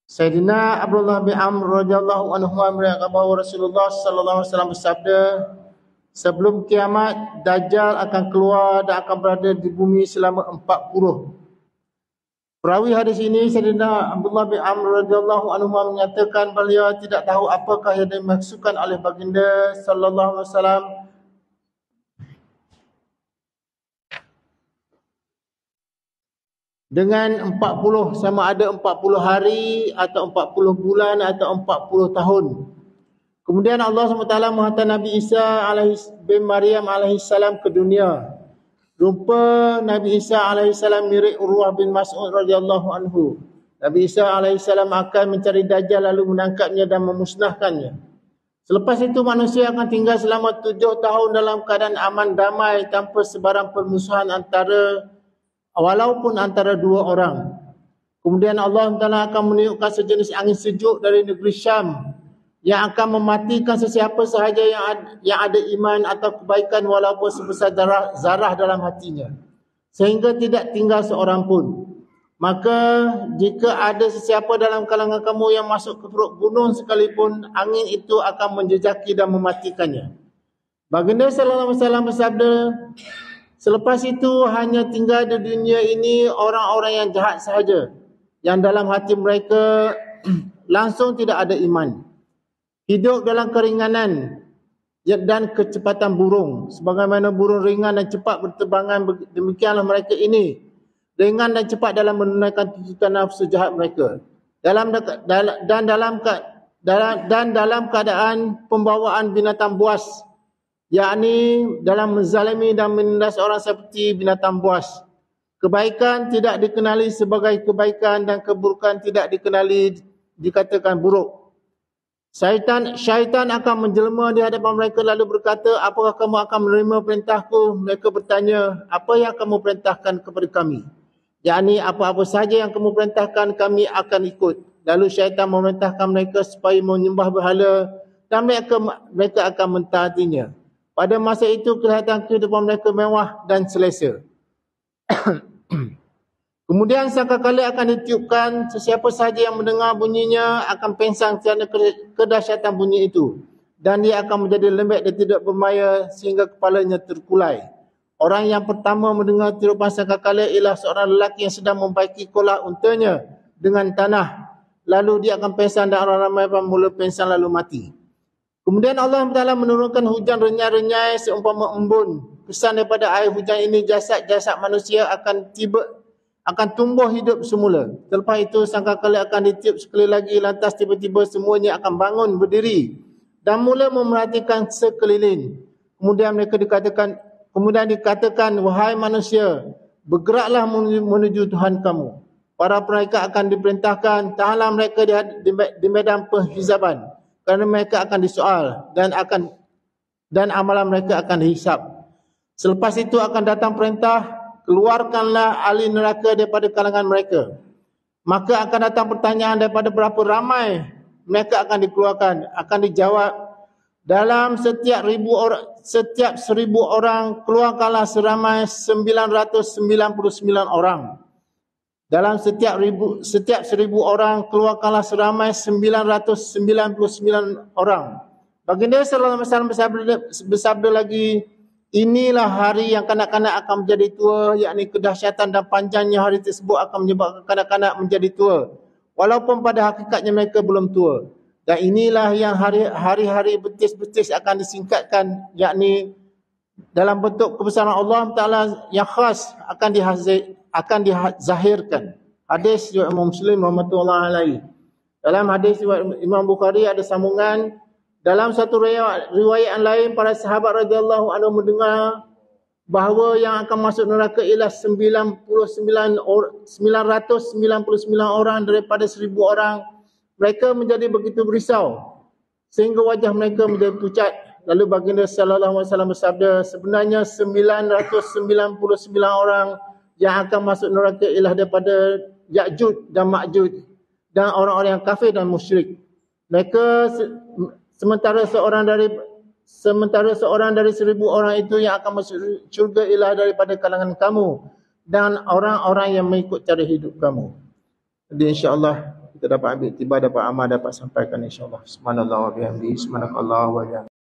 Sayyidina Abdullah bin Amr radhiyallahu anhu meriwayatkan bahawa Rasulullah sallallahu alaihi wasallam bersabda, sebelum kiamat Dajjal akan keluar dan akan berada di bumi selama 40. Perawi hadis ini Sayyidina Abdullah bin Amr radhiyallahu anhu menyatakan beliau tidak tahu apakah yang dimaksudkan oleh baginda sallallahu alaihi wasallam dengan 40, sama ada 40 hari atau 40 bulan atau 40 tahun. Kemudian Allah SWT menghantar Nabi Isa bin Maryam alaihissalam ke dunia. Rupa Nabi Isa alaihissalam mirip Urwah bin Mas'ud radhiyallahu anhu. Nabi Isa alaihissalam akan mencari Dajjal lalu menangkapnya dan memusnahkannya. Selepas itu manusia akan tinggal selama 7 tahun dalam keadaan aman damai tanpa sebarang permusuhan walaupun antara dua orang. Kemudian Allah Ta'ala akan meniupkan sejenis angin sejuk dari negeri Syam yang akan mematikan sesiapa sahaja yang ada iman atau kebaikan walaupun sebesar zarah dalam hatinya, sehingga tidak tinggal seorang pun. Maka jika ada sesiapa dalam kalangan kamu yang masuk ke perut gunung sekalipun, angin itu akan menjejaki dan mematikannya. Baginda sallallahu alaihi wasallam bersabda, selepas itu hanya tinggal di dunia ini orang-orang yang jahat sahaja, yang dalam hati mereka langsung tidak ada iman. Hidup dalam keringanan dan kecepatan burung. Sebagaimana burung ringan dan cepat berterbangan, demikianlah mereka ini. Ringan dan cepat dalam menunaikan tuntutan nafsu jahat mereka. Dan dalam keadaan pembawaan binatang buas, yakni dalam menzalimi dan menindas orang seperti binatang buas. Kebaikan tidak dikenali sebagai kebaikan dan keburukan tidak dikenali dikatakan buruk. Syaitan akan menjelma di hadapan mereka lalu berkata, apakah kamu akan menerima perintahku? Mereka bertanya, apa yang kamu perintahkan kepada kami? Yakni apa-apa sahaja yang kamu perintahkan kami akan ikut. Lalu syaitan memerintahkan mereka supaya menyembah berhala dan mereka akan mentaatinya. Pada masa itu kelihatan kehidupan mereka mewah dan selesa. Kemudian sangkakala akan ditiupkan, sesiapa sahaja yang mendengar bunyinya akan pengsan kerana kedahsyatan bunyi itu. Dan dia akan menjadi lembek dan tidak bermaya sehingga kepalanya terkulai. Orang yang pertama mendengar tiupan sangkakala ialah seorang lelaki yang sedang membaiki kolak untanya dengan tanah. Lalu dia akan pengsan dan orang ramai akan mula pengsan lalu mati. Kemudian Allah Ta'ala menurunkan hujan renyai-renyai seumpama embun. Kesan daripada air hujan ini jasad-jasad manusia akan tumbuh hidup semula. Selepas itu sangkakala akan ditiup sekali lagi, lantas tiba-tiba semuanya akan bangun berdiri dan mula memerhatikan sekeliling. Kemudian dikatakan, wahai manusia, bergeraklah menuju Tuhan kamu. Para mereka akan diperintahkan, tahanlah mereka di medan penghizaban. Kerana mereka akan disoal dan amalan mereka akan dihisap. Selepas itu akan datang perintah, keluarkanlah ahli neraka daripada kalangan mereka. Maka akan datang pertanyaan daripada berapa ramai mereka akan dikeluarkan. Akan dijawab, dalam setiap 1,000 orang keluarkanlah seramai 999 orang. Dalam setiap 1,000 orang keluarkanlah seramai 999 orang. Baginda sallallahu alaihi wasallam bersabda lagi, inilah hari yang kanak-kanak akan menjadi tua, yakni kedahsyatan dan panjangnya hari tersebut akan menyebabkan kanak-kanak menjadi tua, walaupun pada hakikatnya mereka belum tua. Dan inilah yang hari-hari betis-betis akan disingkatkan, yakni dalam bentuk kebesaran Allah Ta'ala yang khas akan dizahirkan. Hadis riwayat Imam Muslim rahmatullahi alaihi. Dalam hadis riwayat Imam Bukhari ada sambungan. Dalam satu riwayat lain, para sahabat radhiyallahu anhu mendengar bahawa yang akan masuk neraka ialah 999 orang daripada 1,000 orang. Mereka menjadi begitu berisau sehingga wajah mereka menjadi pucat. Lalu baginda sallallahu alaihi wasallam bersabda, sebenarnya 999 orang yang akan masuk neraka ialah daripada Ya'juj dan Ma'juj dan orang-orang yang kafir dan musyrik. Mereka sementara seorang dari 1,000 orang itu yang akan masuk syurga ialah daripada kalangan kamu dan orang-orang yang mengikut cara hidup kamu. Jadi insya-Allah kita dapat ambil tiba, dapat amal, dapat sampaikan insya-Allah. Subhanallah wa bihamdihi, subhanakallah wa bihamdihi.